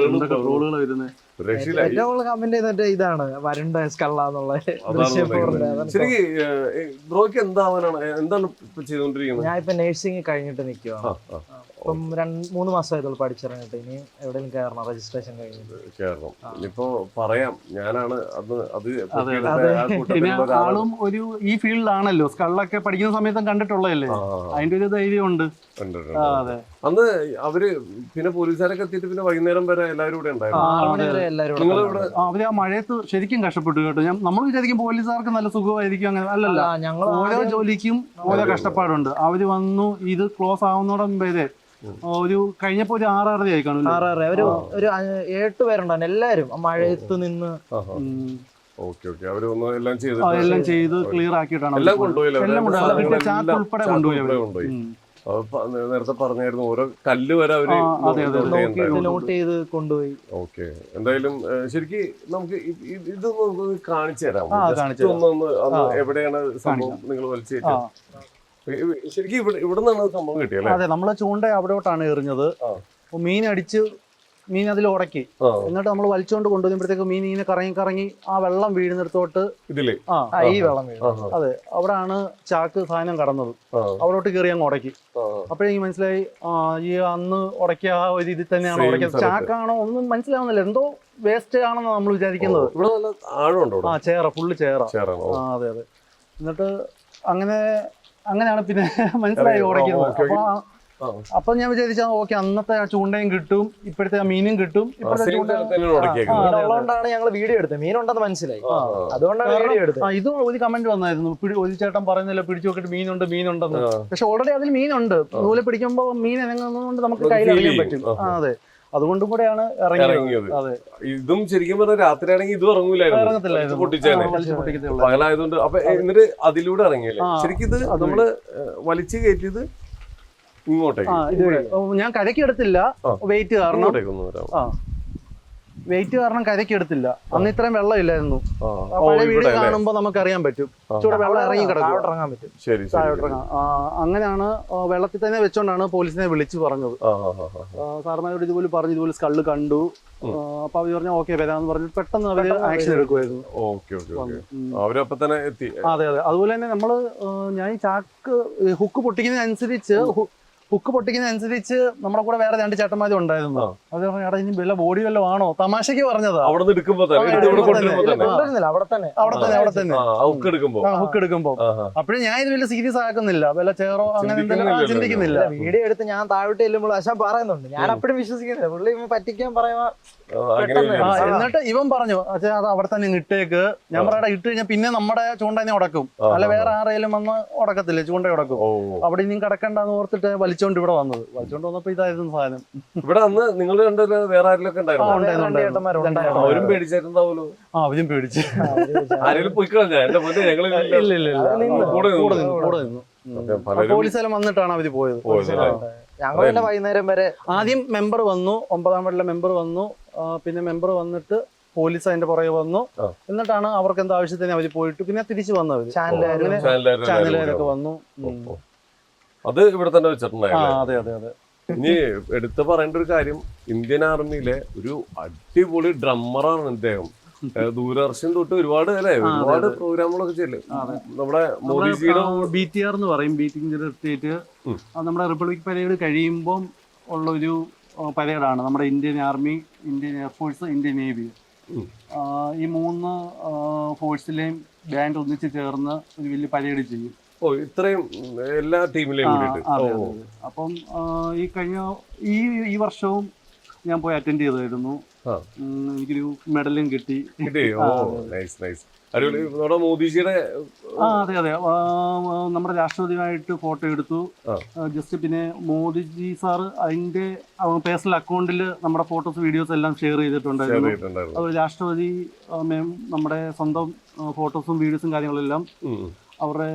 ട്രോളുകൾ വരുന്നത്
കമന്റ് ചെയ്തിട്ട് ഇതാണ് വരുണ്ട സ്കള്ളാന്നുള്ള.
ശരിക്ക് ബ്രോയ്ക്ക് എന്താണ് ഇപ്പൊ ചെയ്തോണ്ടിരിക്കുന്നത്?
ഞാൻ ഇപ്പൊ നഴ്സിംഗ് കഴിഞ്ഞിട്ട് നിൽക്കുവാ. ഇപ്പം 2-3 മാസമായിട്ടുള്ളൂ പഠിച്ചിറങ്ങിയിട്ട്. ഇനി എവിടെയെങ്കിലും കയറണം, രജിസ്ട്രേഷൻ കഴിഞ്ഞിട്ട്
കേരളം. ഇനിയിപ്പോ പറയാം, ഞാനാണ് അത്
പിന്നെ ആളും ഒരു ഈ ഫീൽഡിലാണല്ലോ, സ്കള്ളൊക്കെ പഠിക്കുന്ന സമയത്തും കണ്ടിട്ടുള്ളതല്ലേ, അതിന്റെ ഒരു ധൈര്യമുണ്ട്. അതെ.
അന്ന് അവര് പിന്നെ പോലീസുകാരൊക്കെ എത്തിയിട്ട് പിന്നെ വൈകുന്നേരം വരെ എല്ലാവരും ഇവിടെ ഉണ്ടായിരുന്നു.
അവര് ആ മഴയത്ത് ശരിക്കും കഷ്ടപ്പെട്ടു കേട്ടോ. നമ്മൾ വിചാരിക്കും പോലീസുകാർക്ക് നല്ല സുഖമായിരിക്കും, അങ്ങനെ അല്ലല്ല, ഓരോ ജോലിക്കും ഓരോ കഷ്ടപ്പാടുണ്ട്. അവര് വന്നു ഇത് ക്ലോസ് ആവുന്നോടം വരെ ഒരു കഴിഞ്ഞപ്പോ ഒരു 6:30 ആയി കാണും.
6:30 ഒരു 8 പേരുണ്ടായിരുന്നു എല്ലാരും മഴയത്ത് നിന്ന്.
എല്ലാം
ചെയ്ത് ക്ലിയർ ആക്കിയിട്ടാണ്
എല്ലാം കൊണ്ടുപോയി.
ഉൾപ്പെടെ കൊണ്ടുപോയി.
നേരത്തെ പറഞ്ഞായിരുന്നു ഓരോ കല്ല് വരെ അവര്
നോട്ട് ചെയ്ത് കൊണ്ടുപോയി.
ഓക്കെ, എന്തായാലും ശരിക്കും നമുക്ക് ഇത് കാണിച്ചു തരാം. എവിടെയാണ് സംഭവം നിങ്ങൾ വലിച്ചേറ്റത്? ശരിക്കും ഇവിടെ നിന്നാണ് സംഭവം കിട്ടിയല്ലേ?
അതെ, നമ്മളെ ചൂണ്ട അവിടോട്ടാണ് എറിഞ്ഞത്. മീൻ അടിച്ച് മീൻ അതിൽ ഉടക്കി, എന്നിട്ട് നമ്മൾ വലിച്ചുകൊണ്ട് കൊണ്ടുവരുമ്പോഴത്തേക്ക് മീൻ ഇങ്ങനെ കറങ്ങി ആ വെള്ളം വീഴുന്നിടത്തോട്ട്
ഇതില്
ഈ വെള്ളം വീഴും.
അതെ, അവിടാണ് ചാക്ക് സാധനം കടന്നത്. അവിടോട്ട് കയറി അങ്ങ് ഉടക്കി. അപ്പോഴേക്ക് മനസ്സിലായി ഈ അന്ന് ഉടക്കിയ ആ ഒരു ഇതിൽ തന്നെയാണ് ഉടക്കിയത്. ചാക്കാണോ ഒന്നും മനസ്സിലാവുന്നില്ല, എന്തോ വേസ്റ്റ് ആണെന്ന് നമ്മൾ വിചാരിക്കുന്നത്. ചേറ, ഫുള്ള് ചേറ. അതെ. എന്നിട്ട് അങ്ങനെയാണ് പിന്നെ മനസ്സിലായി ഉടക്കുന്നത്. അപ്പൊ ഞാൻ വിചാരിച്ചാൽ ഓക്കെ, അന്നത്തെ ആ ചൂണ്ടയും കിട്ടും, ഇപ്പോഴത്തെ ആ മീനും കിട്ടും.
അതുകൊണ്ടാണ് ഞങ്ങൾ വീഡിയോ എടുത്തത്, മീനുണ്ടെന്ന് മനസ്സിലായി, അതുകൊണ്ടാണ് വീഡിയോ എടുത്തത്.
ഇതും ഒരു കമന്റ് വന്നായിരുന്നു, ഒരു ചേട്ടൻ പറയുന്നില്ല പിടിച്ചു നോക്കിട്ട് മീനുണ്ടെന്ന്. പക്ഷെ ഓൾറെഡി അതിൽ മീനുണ്ട്. നൂല് പിടിക്കുമ്പോ മീൻ ഇറങ്ങുന്നതുകൊണ്ട് നമുക്ക് കയ്യിൽ അറിയാൻ പറ്റും. അതെ, അതുകൊണ്ടും കൂടെയാണ് ഇറങ്ങിയത്. അതെ,
ഇതും ശരിക്കും പറഞ്ഞാൽ രാത്രിയാണെങ്കിൽ ഇതും ഇറങ്ങൂലായിരുന്നു, പൊട്ടിച്ചേനെ പകലായതുകൊണ്ട്. അപ്പൊ എന്നിട്ട് അതിലൂടെ ഇറങ്ങിയല്ലേ ശരിക്കും? ഇത് നമ്മള് വലിച്ചു കയറ്റിയത് ഇങ്ങോട്ടേക്ക്.
ഞാൻ കരയ്ക്ക് എടുത്തില്ല, വെയിറ്റ് കാരണം കരയ്ക്ക് എടുത്തില്ല. അന്ന് ഇത്രയും വെള്ളം ഇല്ലായിരുന്നു. പഴയ വീഡിയോ കാണുമ്പോ നമുക്ക് അറിയാൻ പറ്റും, ചൂടെ വെള്ളം ഇറങ്ങി കിടക്കാൻ പറ്റും. അങ്ങനെയാണ് വെള്ളത്തിൽ തന്നെ വെച്ചോണ്ടാണ് പോലീസിനെ വിളിച്ചു പറഞ്ഞത്. സാർമാരോട് ഇതുപോലെ പറഞ്ഞു, ഇതുപോലെ സ്കള്ള് കണ്ടു. അപ്പൊ അവര് പറഞ്ഞു ഓക്കെ വരാന്ന് പറഞ്ഞു. പെട്ടെന്ന് അവര് ആക്ഷൻ എടുക്കുമായിരുന്നു. അതെ. അതുപോലെ തന്നെ നമ്മള് ഞാൻ ഈ ചാക്ക് ഹുക്ക് പൊട്ടിക്കുന്നതനുസരിച്ച് നമ്മുടെ കൂടെ വേറെ 2 ചേട്ടന്മാരും ഉണ്ടായിരുന്നു. അത് പറഞ്ഞു, എടാ ഇനി വല്ല ബോഡി വല്ലതും ആണോ, തമാശക്ക് പറഞ്ഞതാ.
അവിടെ
തന്നെ ഹുക്ക് എടുക്കുമ്പോ അപ്പോഴും ഞാൻ ഇത് വലിയ സീരിയസ് ആക്കുന്നില്ല, വല്ല ചേറോ അങ്ങനെ എന്തെങ്കിലും ചിന്തിക്കുന്നില്ല.
വീഡിയോ എടുത്ത് ഞാൻ താഴോട്ട് ചെല്ലുമ്പോൾ അശാൻ പറയുന്നുണ്ട്, ഞാൻ അപ്പോഴും വിശ്വസിക്കുന്നില്ല, പുള്ളി പറ്റിക്കാൻ പറയാ.
എന്നിട്ട് ഇവൻ പറഞ്ഞു അത് അവിടെ തന്നെ ഇട്ടേക്ക്. ഞാൻ പറയാ ഇട്ട് കഴിഞ്ഞാൽ പിന്നെ നമ്മുടെ ചൂണ്ട തന്നെ ഉടക്കും, അല്ല വേറെ ആരെങ്കിലും വന്ന് ഉടക്കത്തില്ലേ, ചൂണ്ട ഉടക്കും. അവിടെ ഇനിയും കിടക്കണ്ടെന്ന് ഓർത്തിട്ട് വലിച്ചോണ്ട് ഇവിടെ വലിച്ചോണ്ട് വന്നപ്പോ ഇതായിരുന്നു സാധനം.
ഇവിടെ അന്ന് നിങ്ങൾ വേറെ ആരെങ്കിലും അവരും പേടിച്ചിട്ടുണ്ടാവുമല്ലോ.
അവരും പേടിച്ചു.
ആരെങ്കിലും പോയി
പോലീസെല്ലാം വന്നിട്ടാണ് അവര് പോയത്.
ഞങ്ങൾ വൈകുന്നേരം വരെ
ആദ്യം മെമ്പർ വന്നു, 9ാം വാർഡിലെ മെമ്പർ വന്നു. പിന്നെ മെമ്പർ വന്നിട്ട് പോലീസ് അതിന്റെ പുറകെ വന്നു. എന്നിട്ടാണ് അവർക്ക് എന്താ ആവശ്യത്തിന് അവര് പോയിട്ട് പിന്നെ തിരിച്ചു വന്നവര് ചാനലുകാരൊക്കെ വന്നു.
അത് ഇവിടെ തന്നെ വെച്ചിട്ടുണ്ടായിരുന്നു.
അതെ.
ഇനി എടുത്തു പറയേണ്ട ഒരു കാര്യം, ഇന്ത്യൻ ആർമിയിലെ ഒരു അടിപൊളി ഡ്രമ്മറാണ് അദ്ദേഹം. ദൂരദർശൻ തൊട്ട് ഒരുപാട് പ്രോഗ്രാമുകളൊക്കെ ചെയ്യില്ലേ നമ്മുടെ മോദിജിയുടെ
BTR എന്ന് പറയും, ബീറ്റിംഗ് റിട്രീറ്റ്. നമ്മുടെ റിപ്പബ്ലിക് പരേഡ് കഴിയുമ്പം ഉള്ളൊരു പരേഡാണ്. നമ്മുടെ Indian army, Indian air force, Indian navy, ഈ 3 ഫോഴ്സിലെയും ബാൻഡ് ഒന്നിച്ച് ചേർന്ന് ഒരു വലിയ പരേഡ് ചെയ്യും.
ഇത്രയും എല്ലാ ടീമിലെയും.
അപ്പം ഈ വർഷവും ഞാൻ പോയി അറ്റൻഡ് ചെയ്തായിരുന്നു. എനിക്കൊരു മെഡലും കിട്ടി.
മോദിജിയുടെ
അതെ. നമ്മുടെ രാഷ്ട്രപതിയുമായിട്ട് ഫോട്ടോ എടുത്തു. ജസ്റ്റ് പിന്നെ മോദിജി സാറ് അതിന്റെ പേഴ്സണൽ അക്കൗണ്ടിൽ നമ്മുടെ ഫോട്ടോസ് വീഡിയോസ് എല്ലാം ഷെയർ ചെയ്തിട്ടുണ്ടായിരുന്നു. അതുപോലെ രാഷ്ട്രപതി നമ്മുടെ സ്വന്തം ഫോട്ടോസും വീഡിയോസും കാര്യങ്ങളെല്ലാം അവരുടെ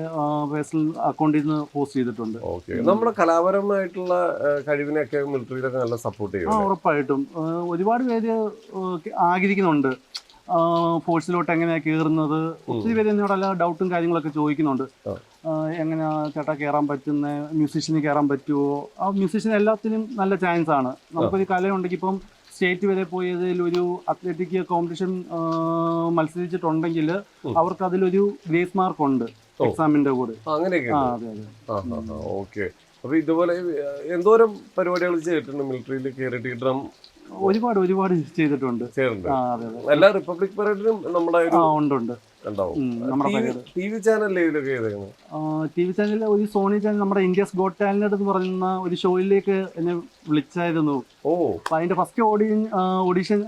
പേഴ്സണൽ അക്കൗണ്ടിൽ നിന്ന് പോസ്റ്റ് ചെയ്തിട്ടുണ്ട്.
നമ്മുടെ കലാപരമായിട്ടുള്ള കഴിവിനെയൊക്കെ മിലിറ്ററിയിലൊക്കെ നല്ല സപ്പോർട്ട് ചെയ്യും.
ഉറപ്പായിട്ടും ഒരുപാട് പേര് ആഗ്രഹിക്കുന്നുണ്ട് ഫോഴ്സിലോട്ട് എങ്ങനെയാ കയറുന്നത്. ഒത്തിരി പേര് എന്നോടെല്ലാം ഡൗട്ടും കാര്യങ്ങളൊക്കെ ചോദിക്കുന്നുണ്ട്. എങ്ങനെയാ ചേട്ടാ കയറാൻ പറ്റുന്ന, മ്യൂസീഷ്യന് കയറാൻ പറ്റുമോ? ആ മ്യൂസീഷ്യൻ എല്ലാത്തിനും നല്ല ചാൻസ് ആണ്. നമുക്കൊരു കലയുണ്ടെങ്കിൽ ഇപ്പം സ്റ്റേറ്റ് വരെ പോയതിൽ ഒരു അത്ലറ്റിക് കോമ്പറ്റീഷൻ മത്സരിച്ചിട്ടുണ്ടെങ്കിൽ അവർക്ക് അതിലൊരു ഗ്രേസ് മാർക്ക് ഉണ്ട് എക്സാമിന്റെ കൂടെ.
അങ്ങനെയൊക്കെ.
അതെ.
ഓക്കെ. അപ്പൊ ഇതുപോലെ എന്തോരം പരിപാടികൾ ചെയ്തിട്ടുണ്ട് മിലിറ്ററിയിൽ കയറിയിട്ട് ഡ്രം
ഒരുപാട് ചെയ്തിട്ടുണ്ട്.
ചെയ്യാറുണ്ട്.
ആ, അതെ അതെ.
എല്ലാ റിപ്പബ്ലിക് പരേഡിലും നമ്മുടെ
ആ, ഉണ്ട്
ഉണ്ടാവും.
നമ്മുടെ പരേഡ്.
ടി വി ചാനലിലൊക്കെ ചെയ്തേക്കുന്നത്
ടി വി ചാനലിൽ ഒരു സോണി ചാനൽ നമ്മുടെ ഇന്ത്യസ് ഗോട്ട് ടാലന്റ് എന്ന് പറയുന്ന ഒരു ഷോയിലേക്ക് എന്നെ വിളിച്ചായിരുന്നു.
ഓ
അപ്പൊ അതിന്റെ ഫസ്റ്റ് ഓഡിഷൻ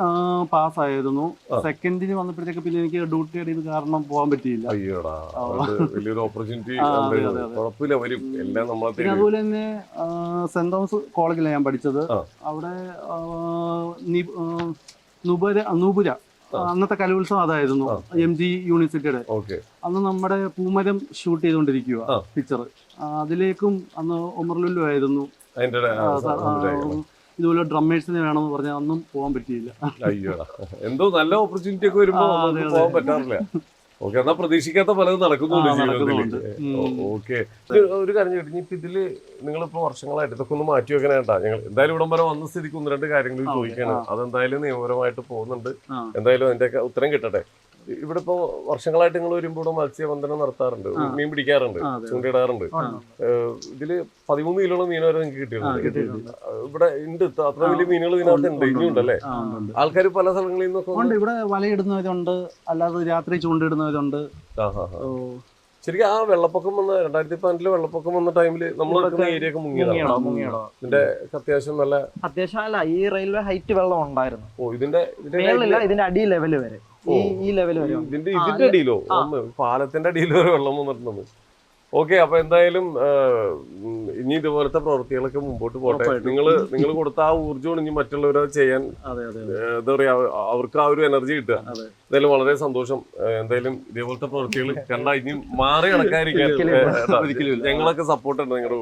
പാസ്സായിരുന്നു. സെക്കൻഡിന് വന്നപ്പോഴത്തേക്ക് പിന്നെ എനിക്ക് ഡ്യൂട്ടി ചെയ്ത് കാരണം പോകാൻ പറ്റിയില്ല.
അയ്യോടാ, വലിയൊരു ഓപ്പർച്യൂണിറ്റി.
അതെ, അതെ.
കുഴപ്പമില്ല, വരും എല്ലാം നമ്മളെ
പിന്നെ അതുപോലെ തന്നെ സെന്റ് തോമസ് കോളേജിലാണ് ഞാൻ പഠിച്ചത്.
ആ.
അവിടെ നൂപുര അന്നത്തെ കലോത്സവം അതായിരുന്നു, MG യൂണിവേഴ്സിറ്റിയുടെ.
ഓക്കെ.
അന്ന് നമ്മുടെ പൂമരം ഷൂട്ട് ചെയ്തുകൊണ്ടിരിക്കുക പിക്ചർ. അതിലേക്കും അന്ന് ഉമർലുല്ലു ആയിരുന്നു.
അതിന്റെ
ഇതുപോലെ ഡ്രമ്മേഴ്സിനെ വേണമെന്ന് പറഞ്ഞാൽ അന്നും പോകാൻ പറ്റിയില്ല.
അയ്യോടാ, എന്തോ നല്ല ഓപ്പർച്യൂണിറ്റി ഒക്കെ വരുമ്പോ നമുക്ക് പോകാൻ പറ്റാറില്ല. ഓക്കെ, എന്നാ പ്രതീക്ഷിക്കാത്ത പലതും നടക്കുന്നുണ്ട്. ഓക്കെ, ഒരു കാര്യം ചോദിച്ചു, ഇപ്പൊ ഇതില് നിങ്ങളിപ്പോ വർഷങ്ങളായിട്ട് ഇതൊക്കെ ഒന്ന് മാറ്റി വെക്കാനായിട്ടാ ഞങ്ങൾ എന്തായാലും ഇവിടം വരെ വന്ന സ്ഥിതിക്ക് 1-2 കാര്യങ്ങൾ ചോദിക്കാണ്. അതെന്തായാലും നിയമപരമായിട്ട് പോകുന്നുണ്ട്. എന്തായാലും അതിന്റെ ഉത്തരം കിട്ടട്ടെ. ഇവിടെ ഇപ്പോ വർഷങ്ങളായിട്ട് നിങ്ങൾ വരുമ്പോ ഇവിടെ മത്സ്യബന്ധനം നടത്താറുണ്ട്, മീൻ പിടിക്കാറുണ്ട്, ചൂണ്ടയിടാറുണ്ട്. ഇതില് 13 കിലോളം മീൻ വരെ നിങ്ങൾക്ക് കിട്ടിയിട്ടുണ്ട്. ഇവിടെ ഉണ്ട്, അത്ര വലിയ മീനുകൾ ഇതിനകത്ത് ഉണ്ട്, ഇനിയുണ്ടല്ലേ? ആൾക്കാർ പല സ്ഥലങ്ങളിൽ നിന്നൊക്കെ
ഇവിടെ വലയിടുന്നവരുണ്ട്, അല്ലാതെ രാത്രി ചൂണ്ടയിടുന്നവരുണ്ട്.
ശരിക്കും ആ വെള്ളപ്പൊക്കം വന്ന 2015 വെള്ളപ്പൊക്കം വന്ന ടൈമില് നമ്മൾ നിൽക്കുന്ന ഏരിയ ഒക്കെ മുങ്ങിയതാണോ? ഇതിന്റെ അത്യാവശ്യം നല്ല
അല്ല, ഈ റെയിൽവേ ഹൈറ്റ് വെള്ളം ഉണ്ടായിരുന്നു.
ഓ, ഇതിന്റെ
ഇതിന്റെ അടി ലെവല് വരെ, ഈ ലെവല് വരെ,
ഇതിന്റെ അടിയിലോ? പാലത്തിന്റെ അടിയിൽ വരെ വെള്ളം വന്നിട്ടുണ്ട്. ഓക്കെ, അപ്പൊ എന്തായാലും ഇനി ഇതുപോലത്തെ പ്രവൃത്തികളൊക്കെ മുമ്പോട്ട് പോട്ടെ. നിങ്ങൾ കൊടുത്ത ആ ഊർജ്ജമാണ് ഇനി മറ്റുള്ളവരെ ചെയ്യാൻ, എന്താ പറയാ, അവർക്ക് ആ ഒരു എനർജി കിട്ടുക. എന്തായാലും വളരെ സന്തോഷം. എന്തായാലും ഇതേപോലത്തെ പ്രവൃത്തികൾ കണ്ടാൽ ഇനി മാറി നടക്കാതിരിക്കാൻ ഞങ്ങളൊക്കെ സപ്പോർട്ട് ഉണ്ട് നിങ്ങളുടെ